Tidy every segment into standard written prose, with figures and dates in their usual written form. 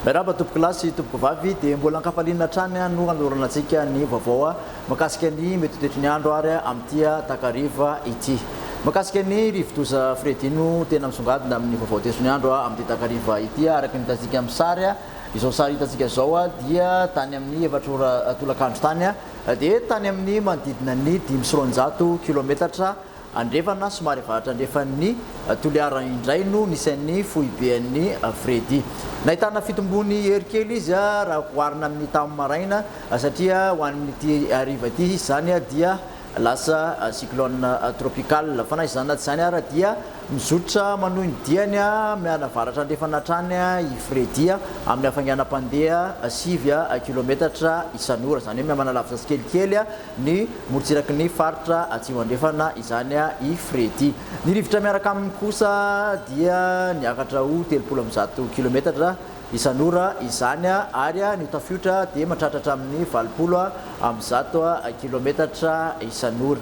Meraba tompoko lasy tompoko vavy dia mbola ankafaliana hatrany no anorana antsika ny vaovao makasika ny mety toetry ny andro ary amin'ity takariva ity. Makasika ny rivodoza Fredino tena misongadina amin'ny vaovao toetry ny andro amin'ity takariva ity araka ny hitantsika amin'ny sary izao sary hitantsika izao dia tany amin'ny efatrora tolakandro tany dia tany amin'ny manodidina ny 500 kilometatra andrefana somary varatra andrefan'ny toliara indray no nisan'ny foibean'ny Fredy. Nahitana fitombony herikely izy raha oharina amin'ny tamin'ny maraina satria ho an'ity hariva ity izany dia lasa cyclone tropical fanahy izany zany ara dia mizotra manohy ny diany miana varatra andrefana hatrany i Fredy amin'ny hafanganam-pandeha 7 kilometatra isan'ora zany hoe mihamana lavitra kelikely ny morotsiraky ny faritra atsimo andrefana izany i Fredy. Ny rivotra miaraka aminy kosa dia niakatra ho 30 kilometatra isan'ora izany ary ny tafiotra dia matratratra amin'ny 20 kilometatra isan'ora.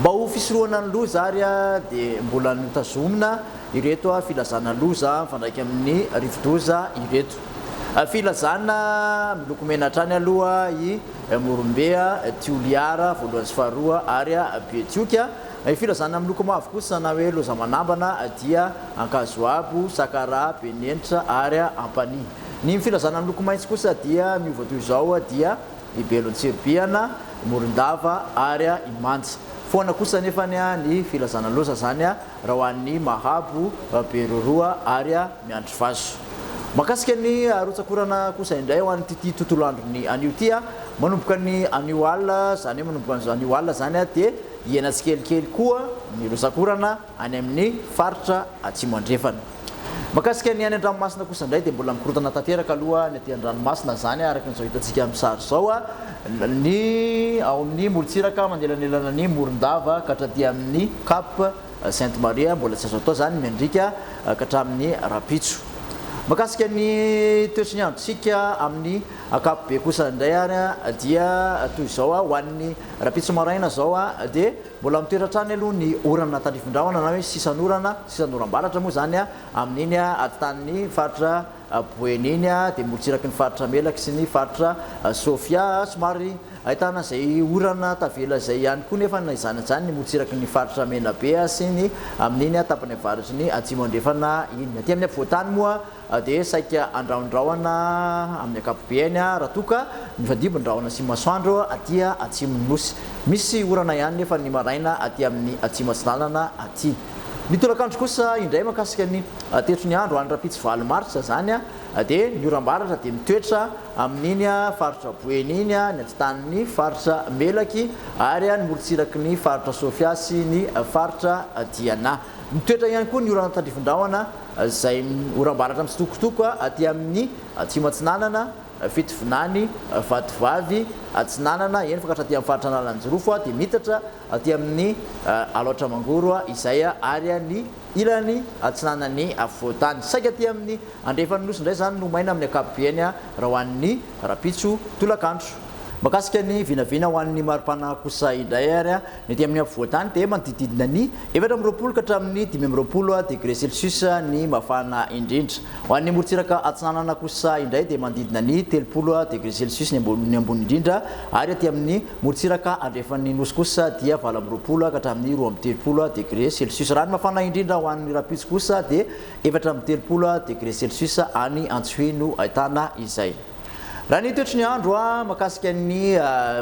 Mba ho fisorohana ny loza ary dia mbola notazomina ireto filazana loza mifandraiky amin'ny rivodoza ireto. Filazana miloko mena hatrany aloha i Morombea, Tioliara, voalohany sy faharoa ary Betioka. Filazana miloko mavo kosa na hoe loza manambana dia Ankazoabo, Sakara, Benenitra ary Ampani. Ny filazana miloko maitso kosa dia miova toy izao dia i Belontsirbiana, Morondava ary Imantsa. Foana kosa nefany ny filazana loza zany raha ho an'ny Mahabo, Beroroa ary Miandrivazo. Makasika ny arotsakorana kosa indray ho an'ity tontolo androny anio ty manomboka ny anio alina zany hoe manomboka anio alina zany dia hiena tsikelikely koa ny rotsakorana any amin'ny faritra atsimo andrefana. Makasika ny any an-dranomasina kosa indray dia mbola mikorotana tanteraka aloha ny aty an-dranomasina zany araka n'izao hitantsika amin'ny sary zao ny ao amin'ny morotsiraka mandelanelana ny Morondava ka hatraty amin'ny Cap Sainte Marie mbola tsy azo atao zany miandrika ka hatramin'ny Rapitso. Makasika ny toetry ny androtsika amin'ny akapobe kosa indray ary dia toy izao ho an'ny Rapitso maraina zao dia mbola mitoetra hatrany aloha ny orana tandrifondrahona na hoe sisan'oram-baratra moa zany amin'iny atan'ny faritra Boeniny dia morotsiraky ny faritra Melaky sy ny faritra Sofia somary ahitana zay orana tavela zay ihany koa nefa izany zany ny morotsiraky ny faritra Menabe sy ny amin'iny tapany avaratry ny atsimo andrefana iny. Aty amin'ny ampovoantany moa dia saika andrahondrahona amin'ny akapobeany raha toka ny fadibondrahona sy masoandro aty atsimo nosy. Misy orana ihany nefa ny maraina aty amin'ny atsimo atsinanana aty. Ny tolakandro kosa indray makasika ny toetry ny andro any Rapitso 20 martsa zany dia ny oram-baratra dia mitoetra amin'iny faritra Boeniny ny antsitan'ny faritra Melaky ary ny morotsiraky ny faritra Sofia sy ny faritra Diana. Mitoetra ihany koa ny orana tandrifondrahona zay oram-baratra mitsitokotoko aty amin'ny atsimo atsinanana Fitovinany, Vatovavy, Atsinanana eny fakatra aty amin'ny faritra Analanjirofo dia mitatra aty amin'ny Alaotra Mangoro izay ary ny ilany atsinanany Voatany. Saika aty amin'ny andrefan'ny nosy indray zany no maina amin'ny akapobeany raha ho an'ny Rapitso tolakandro. Makasika ny vinavina ho an'ny maripana kosa indray ary ny aty amin'ny afovoantany dia manodididina ny 420 ka hatramin'ny 520 degré Celsius ny mafana indrindra. Ho an'ny morotsiraka atsinanana kosa indray dia manodidina ny 30 degré Celsius ny ambony indrindra ary aty amin'ny morotsiraka andrefan'ny nosy kosa dia 420 ka hatramin'ny 230 degré Celsius. Raha ny mafana indrindra ho an'ny Rapitso kosa dia 430 degré Celsius any Antsohihy no ahitana izay. Raha ny toetry ny andro makasika ny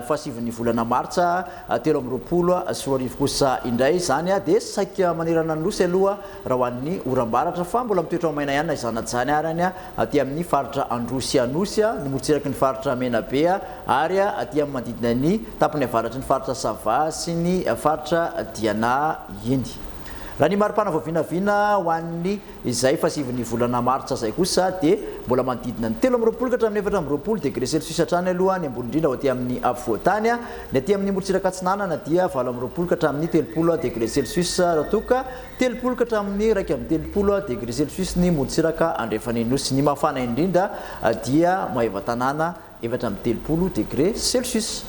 fahasiviny volana martsa 2020 sy 20 kosa indray zany dia saika manerana ny nosy aloha raha ho an'ny oram-baratra fa mbola mitoetra maina ihany izany zany arany aty amin'ny faritra Androsy Anosy ny morotsiraky ny faritra Menabe ary aty amin'ny manodidina ny tapany avaratry ny faritra Sava sy ny faritra Diana iny. Raha ny maripana voavinavina ho an'ny izay fahasiviny volana martsa zay kosa dia mbola manodidina ny 13 ka hatramin'ny 420 degré Celsius hatrany aloha ny ambony indrindra aty amin'ny afovoantany. Ny aty amin'ny morotsiraka atsinanana dia 420 ka hatramin'ny 30 degré Celsius raha toka 30 ka hatramin'ny 130 degré Celsius ny morotsiraka andrefan'ny nosy. Ny mafana indrindra dia Maheva tanàna 430 degré Celsius.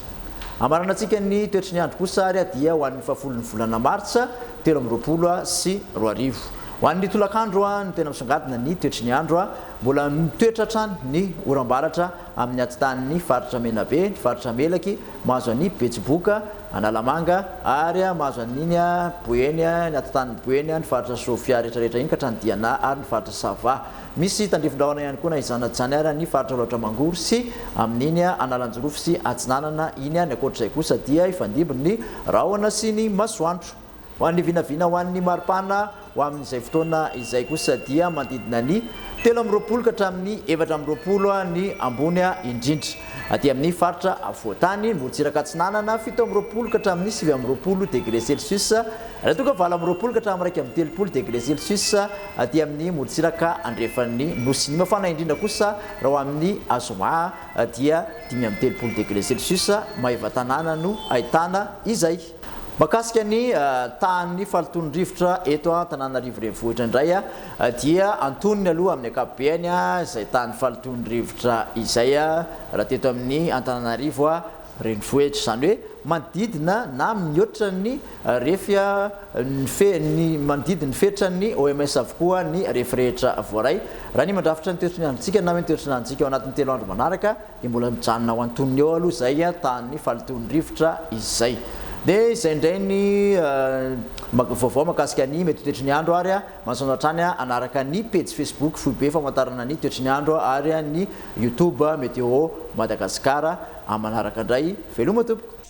Amarana antsika ny toetry ny andro kosa ary dia ho an'ny fahafolon'ny volana martsa 2020 sy 2021. ho an'ny tolakandro ny tena misongadina ny toetry ny andro mbola mitoetra trany ny orambaratra amin'ny atitan'ny faritra menabe ny faritra melaky mahazo any betsiboka analamanga ary mahazo an'iny boeny ny atitan'ny boeny ny faritra sofia rehetrarehetra iny ka hatrany ary ny faritra sava misy tandrifon-drahona ihany koa na izana-tsany ary ny faritra loatra mangory sy amin'iny analanjorofo sy atsinanana iny ny akoatr'izay kosa dia ifandimby ny rahona sy ny masoandro ho an'ny vinavina ho an'ny maripana ho amin'izay fotoana izay kosa dia manodidina ny 7 ka hatramin'ny 4 ny ambony indrindra aty amin'ny faritra avoatany morotsiraka atsinanana 7 ka hatramin'ny 9 degré celsius raha toka 20 ka hatramin'ny 30 degré celsius aty amin'ny morotsiraka andrefan'ny nosy ny mafana indrindra kosa raha ho amin'ny azoma dia 5 degré celsius mahevatanana no ahitana izay makasika ny tany faloton'ny-rivotra eto Antananarivo renivohitra indray dia antoniny aloha amin'ny akapobeany izay tany faloton'ny-rivotra izay raha teto amin'ny Antananarivo renivohitra zany hoe manodidina na mihoatra ny refy ny manodidina ny fetra ny OMS avokoa ny refy rehetra voaray raha ny mandrafitra ny toetriny androntsika na hoe ny toetriny androntsika ao anatin'ny 3 andro manaraka dia mbola mijanona ho antoniny eo aloha zay tany faloton'ny-rivotra izay dia izay indray ny vaovao makasika ny mety toetry ny andro ary mahazoana hatrany anaraka ny page Facebook foibe famantarana ny toetry ny andro ary ny YouTube Météo Madagasikara amanaraka indray veloma tompoko